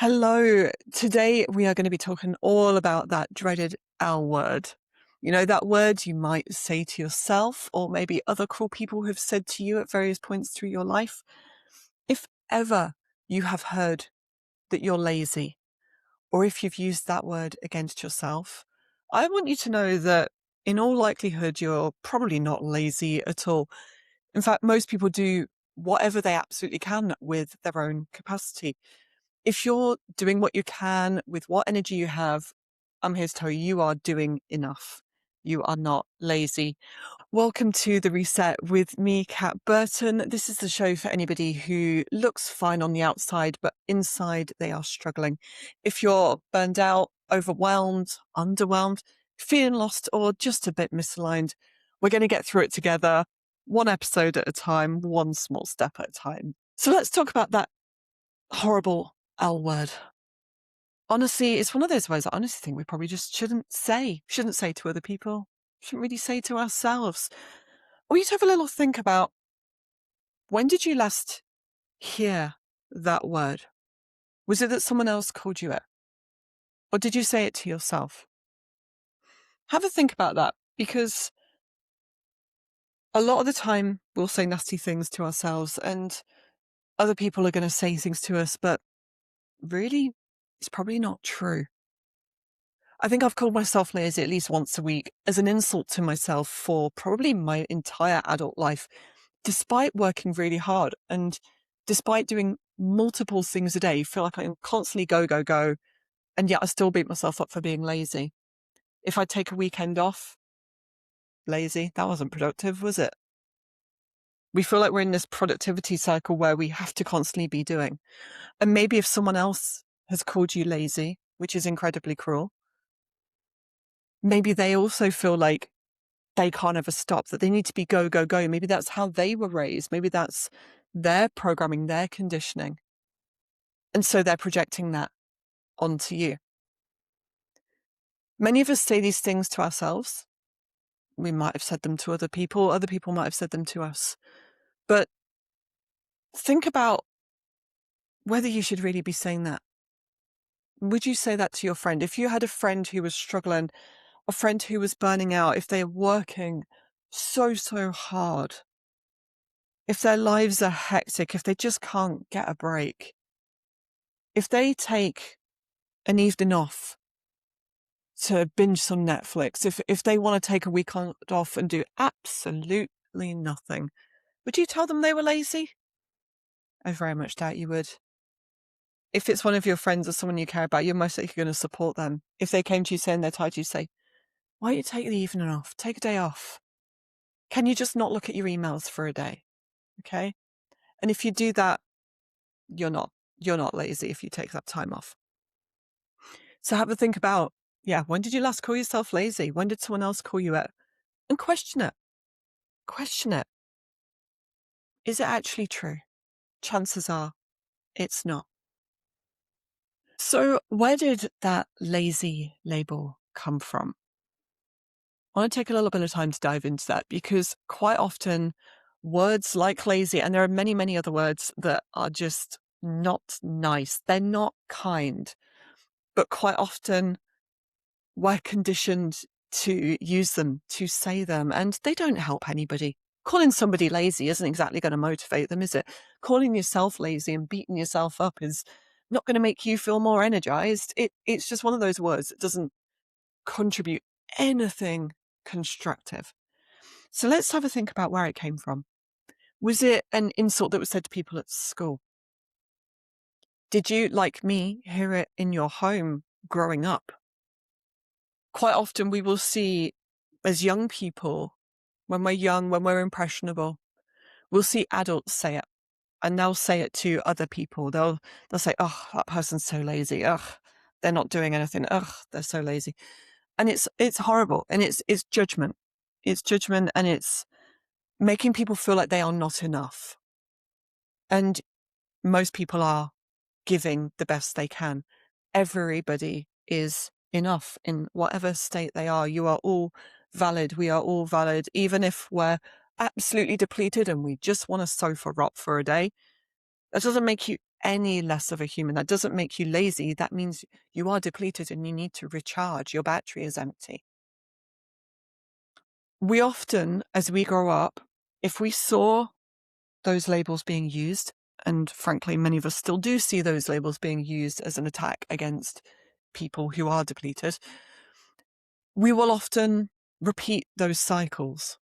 Hello. Today we are going to be talking all about that dreaded L word. You know, that word you might say to yourself, or maybe other cool people have said to you at various points through your life. If ever you have heard that you're lazy, or if you've used that word against yourself, I want you to know that in all likelihood, you're probably not lazy at all. In fact, most people do whatever they absolutely can with their own capacity. If you're doing what you can with what energy you have, I'm here to tell you, you are doing enough. You are not lazy. Welcome to The Reset with me, Kat Burton. This is the show for anybody who looks fine on the outside, but inside they are struggling. If you're burned out, overwhelmed, underwhelmed, feeling lost, or just a bit misaligned, we're going to get through it together, one episode at a time, one small step at a time. So let's talk about that horrible L word. Honestly, it's one of those words I honestly think we probably just shouldn't say to other people, shouldn't really say to ourselves. Or you to have a little think about, when did you last hear that word? Was it that someone else called you it? Or did you say it to yourself? Have a think about that, because a lot of the time we'll say nasty things to ourselves and other people are going to say things to us, but really, it's probably not true. I think I've called myself lazy at least once a week as an insult to myself for probably my entire adult life, despite working really hard and despite doing multiple things a day. Feel like I'm constantly go, go, go. And yet I still beat myself up for being lazy. If I take a weekend off, lazy, that wasn't productive, was it? We feel like we're in this productivity cycle where we have to constantly be doing. And maybe if someone else has called you lazy, which is incredibly cruel, maybe they also feel like they can't ever stop, that they need to be go, go, go. Maybe that's how they were raised. Maybe that's their programming, their conditioning. And so they're projecting that onto you. Many of us say these things to ourselves. We might have said them to other people might have said them to us. But think about whether you should really be saying that. Would you say that to your friend? If you had a friend who was struggling, a friend who was burning out, if they're working so hard, if their lives are hectic, if they just can't get a break, if they take an evening off to binge some Netflix, if they want to take a weekend off and do absolutely nothing, would you tell them they were lazy? I very much doubt you would. If it's one of your friends or someone you care about, you're most likely going to support them. If they came to you saying they're tired, you say, why don't you take the evening off? Take a day off. Can you just not look at your emails for a day? Okay. And if you do that, you're not lazy if you take that time off. So have a think about, when did you last call yourself lazy? When did someone else call you it? And question it. Question it. Is it actually true? Chances are it's not. So where did that lazy label come from? I want to take a little bit of time to dive into that, because quite often words like lazy, and there are many, many other words that are just not nice. They're not kind, but quite often we're conditioned to use them, to say them, and they don't help anybody. Calling somebody lazy isn't exactly going to motivate them, is it? Calling yourself lazy and beating yourself up is not going to make you feel more energized. It's just one of those words that doesn't contribute anything constructive. So let's have a think about where it came from. Was it an insult that was said to people at school? Did you, like me, hear it in your home growing up? Quite often we will see, as young people, when we're young, when we're impressionable, we'll see adults say it, and they'll say it to other people. They'll say, oh, that person's so lazy. Ugh, they're not doing anything. Ugh, they're so lazy. And it's horrible. And it's judgment. It's judgment, and it's making people feel like they are not enough. And most people are giving the best they can. Everybody is enough in whatever state they are. You are all valid. We are all valid. Even if we're absolutely depleted and we just want to sofa rot for a day, that doesn't make you any less of a human. That doesn't make you lazy. That means you are depleted and you need to recharge. Your battery is empty. We often, as we grow up, if we saw those labels being used, and frankly, many of us still do see those labels being used as an attack against people who are depleted, we will often repeat those cycles.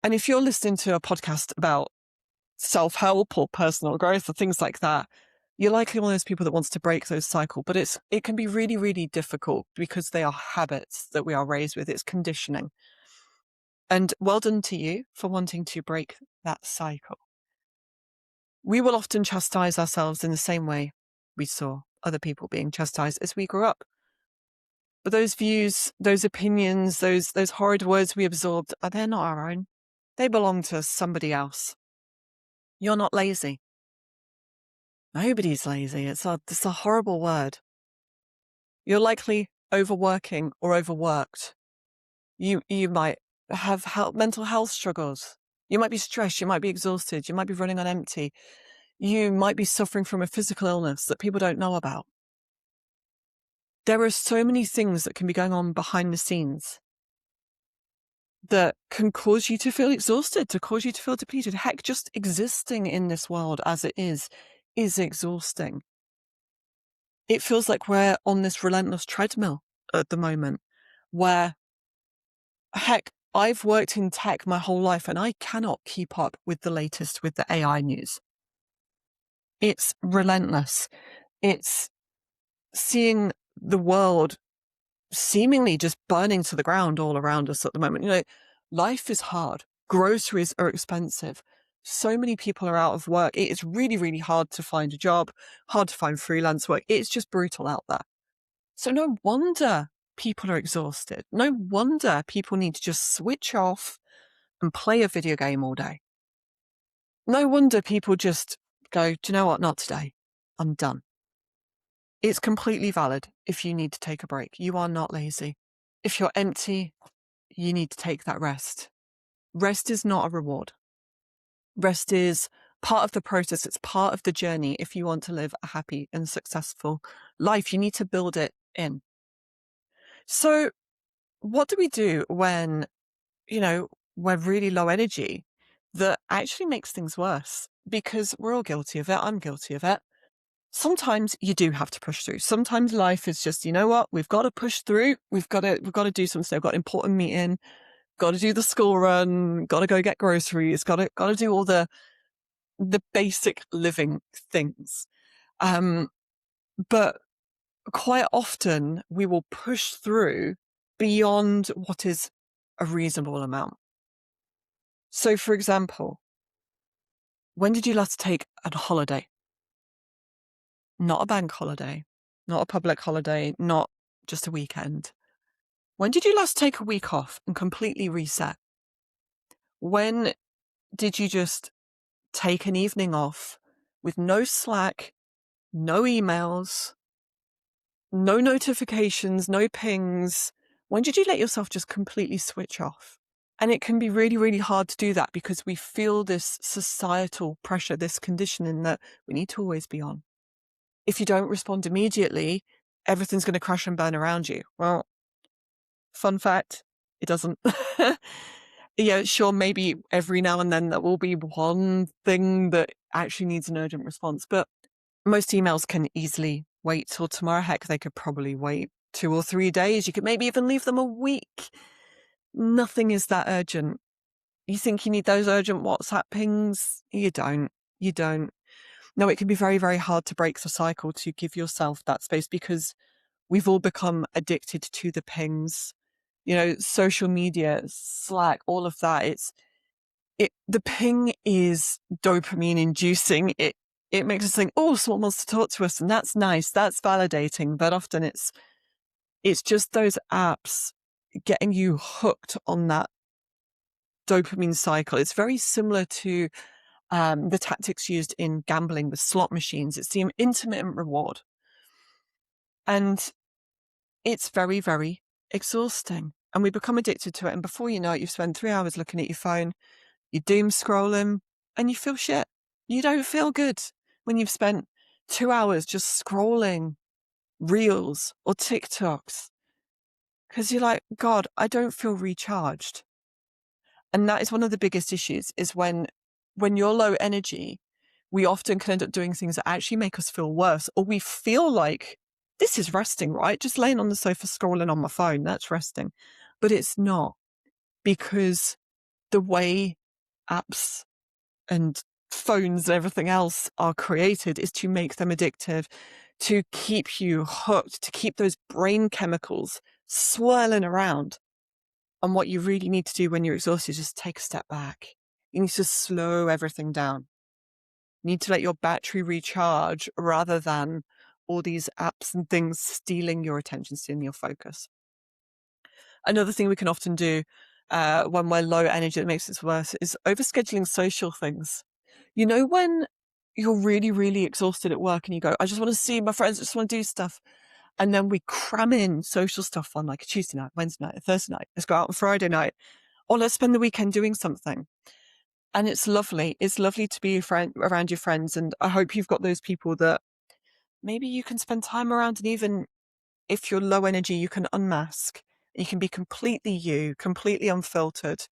And if you're listening to a podcast about self-help or personal growth or things like that, you're likely one of those people that wants to break those cycles, but it can be really, really difficult because they are habits that we are raised with. It's conditioning. And well done to you for wanting to break that cycle. We will often chastise ourselves in the same way we saw other people being chastised as we grew up. But those views, those opinions, those horrid words we absorbed, they're not our own. They belong to somebody else. You're not lazy. Nobody's lazy. It's a horrible word. You're likely overworking or overworked. You might have mental health struggles. You might be stressed. You might be exhausted. You might be running on empty. You might be suffering from a physical illness that people don't know about. There are so many things that can be going on behind the scenes that can cause you to feel exhausted, to cause you to feel depleted. Heck, just existing in this world as it is exhausting. It feels like we're on this relentless treadmill at the moment where, heck, I've worked in tech my whole life and I cannot keep up with the latest with the AI news. It's relentless. It's seeing the world seemingly just burning to the ground all around us at the moment. You know, life is hard. Groceries are expensive. So many people are out of work. It is really, really hard to find a job, hard to find freelance work. It's just brutal out there. So no wonder people are exhausted. No wonder people need to just switch off and play a video game all day. No wonder people just go, do you know what? Not today. I'm done. It's completely valid if you need to take a break. You are not lazy. If you're empty, you need to take that rest. Rest is not a reward. Rest is part of the process. It's part of the journey. If you want to live a happy and successful life, you need to build it in. So what do we do when, we're really low energy that actually makes things worse? Because we're all guilty of it. I'm guilty of it. Sometimes you do have to push through. Sometimes life is just, you know what? We've got to push through. We've got to do something. We've got an important meeting. Got to do the school run. Got to go get groceries. Got to do all the basic living things. But quite often we will push through beyond what is a reasonable amount. So, for example, when did you last take a holiday? Not a bank holiday, not a public holiday, not just a weekend. When did you last take a week off and completely reset? When did you just take an evening off with no Slack, no emails, no notifications, no pings? When did you let yourself just completely switch off? And it can be really, really hard to do that because we feel this societal pressure, this conditioning that we need to always be on. If you don't respond immediately, everything's going to crash and burn around you. Well, fun fact, it doesn't. Yeah, sure, maybe every now and then there will be one thing that actually needs an urgent response, but most emails can easily wait till tomorrow. Heck, they could probably wait 2 or 3 days. You could maybe even leave them a week. Nothing is that urgent. You think you need those urgent WhatsApp pings? You don't. No, it can be very, very hard to break the cycle, to give yourself that space, because we've all become addicted to the pings. Social media, Slack, all of that. The ping is dopamine inducing. It makes us think, oh, someone wants to talk to us, and that's nice. That's validating. But often it's just those apps getting you hooked on that dopamine cycle. It's very similar to the tactics used in gambling with slot machines. It's the intermittent reward. And it's very, very exhausting. And we become addicted to it. And before you know it, you've spent 3 hours looking at your phone, you're doom scrolling, and you feel shit. You don't feel good. when you've spent 2 hours just scrolling reels or TikToks because you're like, God, I don't feel recharged. And that is one of the biggest issues is when you're low energy, we often can end up doing things that actually make us feel worse, or we feel like this is resting, right? Just laying on the sofa scrolling on my phone, that's resting. But it's not, because the way apps and phones and everything else are created is to make them addictive, to keep you hooked, to keep those brain chemicals swirling around. And what you really need to do when you're exhausted is just take a step back. You need to slow everything down. You need to let your battery recharge rather than all these apps and things stealing your attention, stealing your focus. Another thing we can often do when we're low energy that makes it worse is overscheduling social things. You know, when you're really, really exhausted at work and you go, I just want to see my friends, I just want to do stuff. And then we cram in social stuff on like a Tuesday night, Wednesday night, Thursday night. Let's go out on Friday night. Or let's spend the weekend doing something. And it's lovely. It's lovely to be around your friends. And I hope you've got those people that maybe you can spend time around. And even if you're low energy, you can unmask. You can be completely you, completely unfiltered.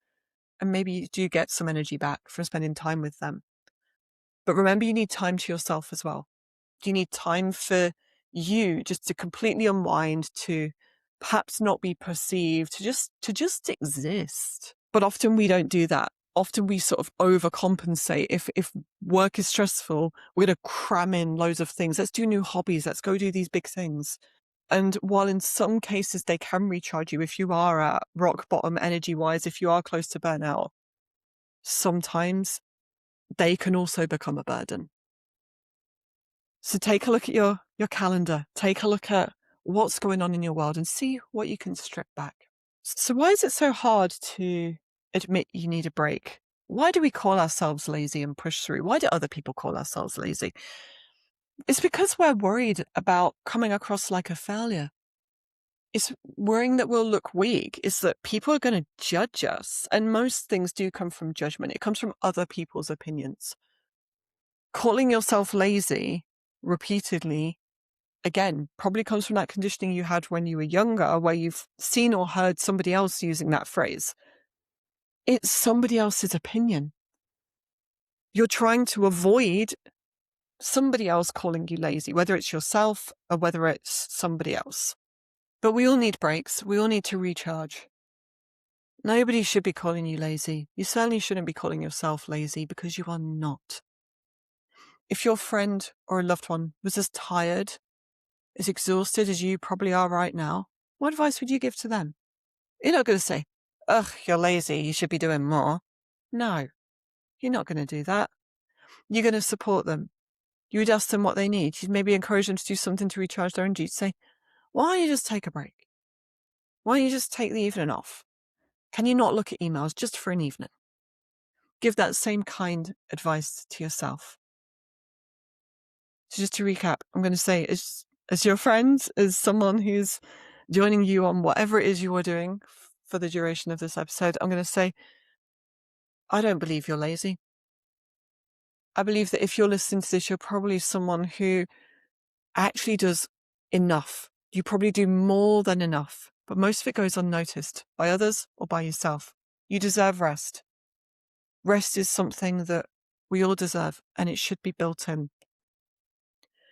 And maybe you do get some energy back from spending time with them. But remember, you need time to yourself as well. You need time for you just to completely unwind, to perhaps not be perceived, to just exist. But often we don't do that. Often we sort of overcompensate. If work is stressful, we're going to cram in loads of things. Let's do new hobbies. Let's go do these big things. And while in some cases they can recharge you, if you are at rock bottom energy-wise, if you are close to burnout, sometimes they can also become a burden. So take a look at your calendar. Take a look at what's going on in your world and see what you can strip back. So why is it so hard to admit you need a break? Why do we call ourselves lazy and push through? Why do other people call ourselves lazy? It's because we're worried about coming across like a failure. It's worrying that we'll look weak. It's that people are going to judge us. And most things do come from judgment. It comes from other people's opinions. Calling yourself lazy repeatedly, again, probably comes from that conditioning you had when you were younger, where you've seen or heard somebody else using that phrase. It's somebody else's opinion. You're trying to avoid somebody else calling you lazy, whether it's yourself or whether it's somebody else. But we all need breaks. We all need to recharge. Nobody should be calling you lazy. You certainly shouldn't be calling yourself lazy, because you are not. If your friend or a loved one was as tired, as exhausted as you probably are right now, what advice would you give to them? You're not going to say, ugh, you're lazy, you should be doing more. No, you're not going to do that. You're going to support them. You would ask them what they need. You'd maybe encourage them to do something to recharge their energy. You'd say, why don't you just take a break? Why don't you just take the evening off? Can you not look at emails just for an evening? Give that same kind advice to yourself. So just to recap, I'm going to say, as your friend, as someone who's joining you on whatever it is you are doing for the duration of this episode, I'm going to say, I don't believe you're lazy. I believe that if you're listening to this, you're probably someone who actually does enough. You probably do more than enough, but most of it goes unnoticed by others or by yourself. You deserve rest. Rest is something that we all deserve, and it should be built in.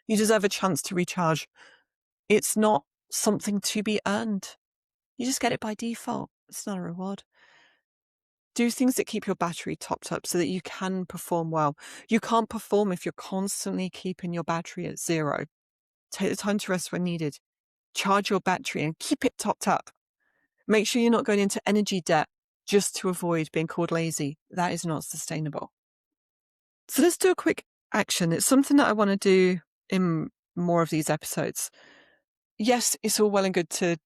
You deserve a chance to recharge. It's not something to be earned. You just get it by default. It's not a reward. Do things that keep your battery topped up so that you can perform well. You can't perform if you're constantly keeping your battery at zero. Take the time to rest when needed. Charge your battery and keep it topped up. Make sure you're not going into energy debt just to avoid being called lazy. That is not sustainable. So let's do a quick action. It's something that I want to do in more of these episodes. Yes, it's all well and good to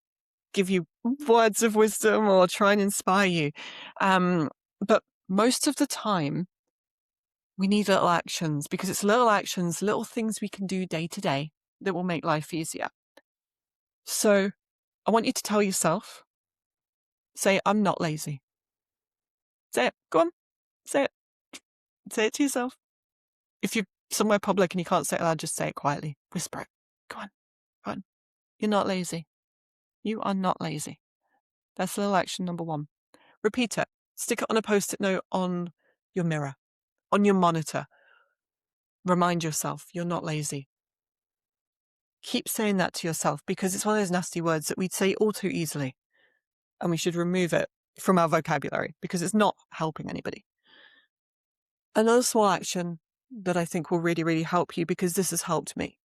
give you words of wisdom or try and inspire you. But most of the time, we need little actions, because it's little actions, little things we can do day to day that will make life easier. So I want you to tell yourself, say, I'm not lazy. Say it. Go on. Say it. Say it to yourself. If you've somewhere public and you can't say it aloud, just say it quietly. Whisper it. Go on. Go on. You're not lazy. You are not lazy. That's little action number 1. Repeat it. Stick it on a Post-it note on your mirror, on your monitor. Remind yourself you're not lazy. Keep saying that to yourself, because it's one of those nasty words that we'd say all too easily, and we should remove it from our vocabulary because it's not helping anybody. Another small action that I think will really, really help you, because this has helped me.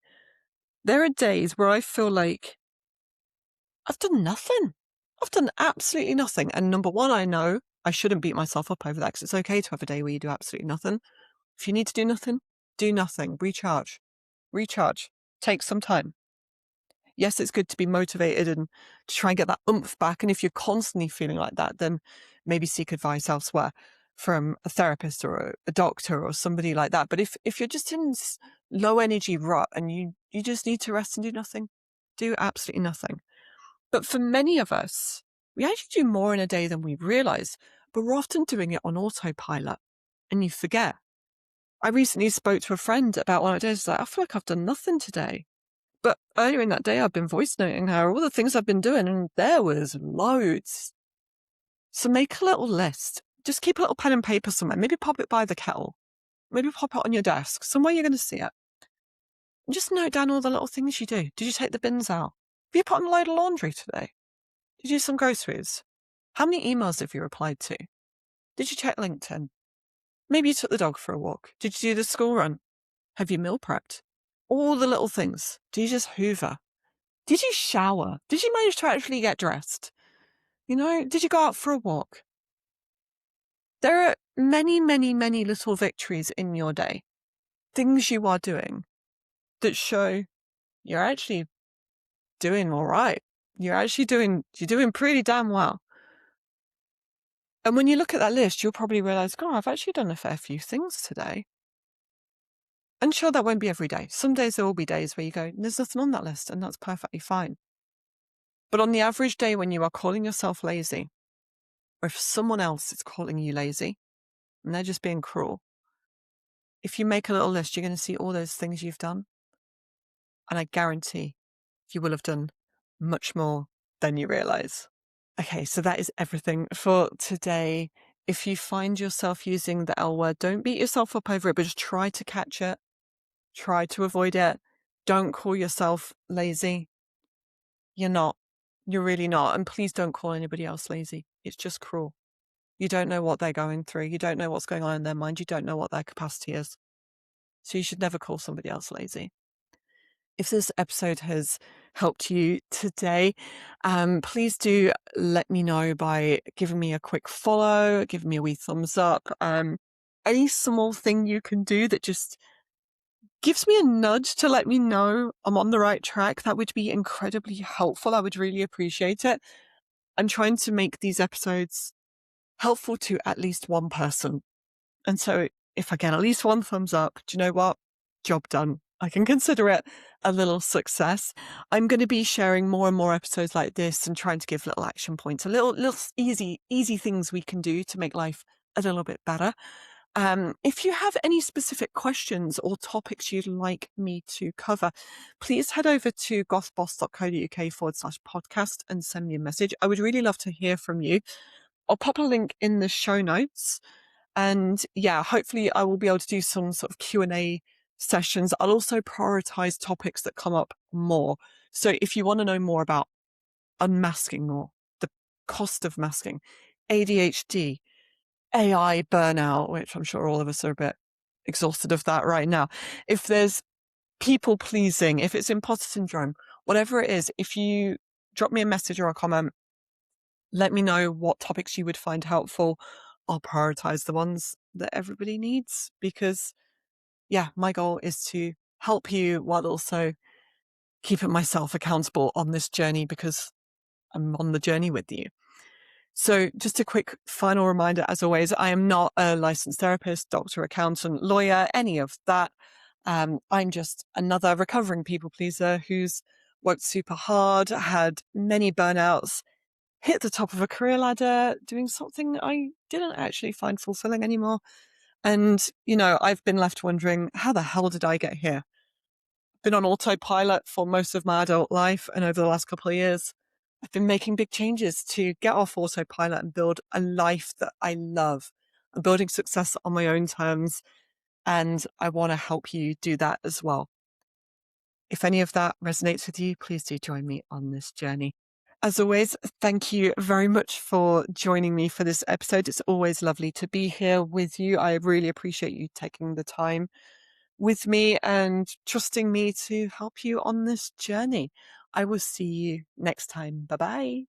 There are days where I feel like I've done nothing. I've done absolutely nothing. And number 1, I know I shouldn't beat myself up over that, because it's okay to have a day where you do absolutely nothing. If you need to do nothing, do nothing. Recharge. Take some time. Yes, it's good to be motivated and to try and get that oomph back. And if you're constantly feeling like that, then maybe seek advice elsewhere from a therapist or a doctor or somebody like that. But if you're just in this low energy rut and you just need to rest and do nothing, do absolutely nothing. But for many of us, we actually do more in a day than we realize, but we're often doing it on autopilot and you forget. I recently spoke to a friend about one of the days, like, I feel like I've done nothing today. But earlier in that day, I've been voice noting her all the things I've been doing, and there was loads. So make a little list. Just keep a little pen and paper somewhere. Maybe pop it by the kettle. Maybe pop it on your desk, somewhere you're going to see it. And just note down all the little things you do. Did you take the bins out? Have you put on a load of laundry today? Did you do some groceries? How many emails have you replied to? Did you check LinkedIn? Maybe you took the dog for a walk. Did you do the school run? Have you meal prepped? All the little things. Do you just hoover? Did you shower? Did you manage to actually get dressed? Did you go out for a walk? There are many, many, many little victories in your day, things you are doing that show you're actually doing all right. You're doing pretty damn well. And when you look at that list, you'll probably realize, God, I've actually done a fair few things today. And sure, that won't be every day. Some days there will be days where you go, there's nothing on that list, and that's perfectly fine. But on the average day when you are calling yourself lazy, or if someone else is calling you lazy, and they're just being cruel, if you make a little list, you're going to see all those things you've done. And I guarantee you will have done much more than you realize. Okay, so that is everything for today. If you find yourself using the L word, don't beat yourself up over it, but just try to catch it. Try to avoid it. Don't call yourself lazy. You're not. You're really not. And please don't call anybody else lazy. It's just cruel. You don't know what they're going through. You don't know what's going on in their mind. You don't know what their capacity is. So you should never call somebody else lazy. If this episode has helped you today, please do let me know by giving me a quick follow, giving me a wee thumbs up. Any small thing you can do that just gives me a nudge to let me know I'm on the right track, that would be incredibly helpful. I would really appreciate it. I'm trying to make these episodes helpful to at least one person. And so if I get at least one thumbs up, do you know what? Job done. I can consider it a little success. I'm going to be sharing more and more episodes like this and trying to give little action points, little easy things we can do to make life a little bit better. If you have any specific questions or topics you'd like me to cover, please head over to gothboss.co.uk/podcast and send me a message. I would really love to hear from you. I'll pop a link in the show notes. And yeah, hopefully I will be able to do some sort of Q&A sessions. I'll also prioritize topics that come up more. So if you want to know more about unmasking or the cost of masking, ADHD, AI burnout, which I'm sure all of us are a bit exhausted of that right now. If there's people pleasing, if it's imposter syndrome, whatever it is, if you drop me a message or a comment, let me know what topics you would find helpful. I'll prioritize the ones that everybody needs, because yeah, my goal is to help you while also keeping myself accountable on this journey, because I'm on the journey with you. So just a quick final reminder, as always, I am not a licensed therapist, doctor, accountant, lawyer, any of that. I'm just another recovering people pleaser who's worked super hard, had many burnouts, hit the top of a career ladder, doing something I didn't actually find fulfilling anymore. And, I've been left wondering, how the hell did I get here? Been on autopilot for most of my adult life. And over the last couple of years, I've been making big changes to get off autopilot and build a life that I love. I'm building success on my own terms. And I want to help you do that as well. If any of that resonates with you, please do join me on this journey. As always, thank you very much for joining me for this episode. It's always lovely to be here with you. I really appreciate you taking the time with me and trusting me to help you on this journey. I will see you next time. Bye-bye.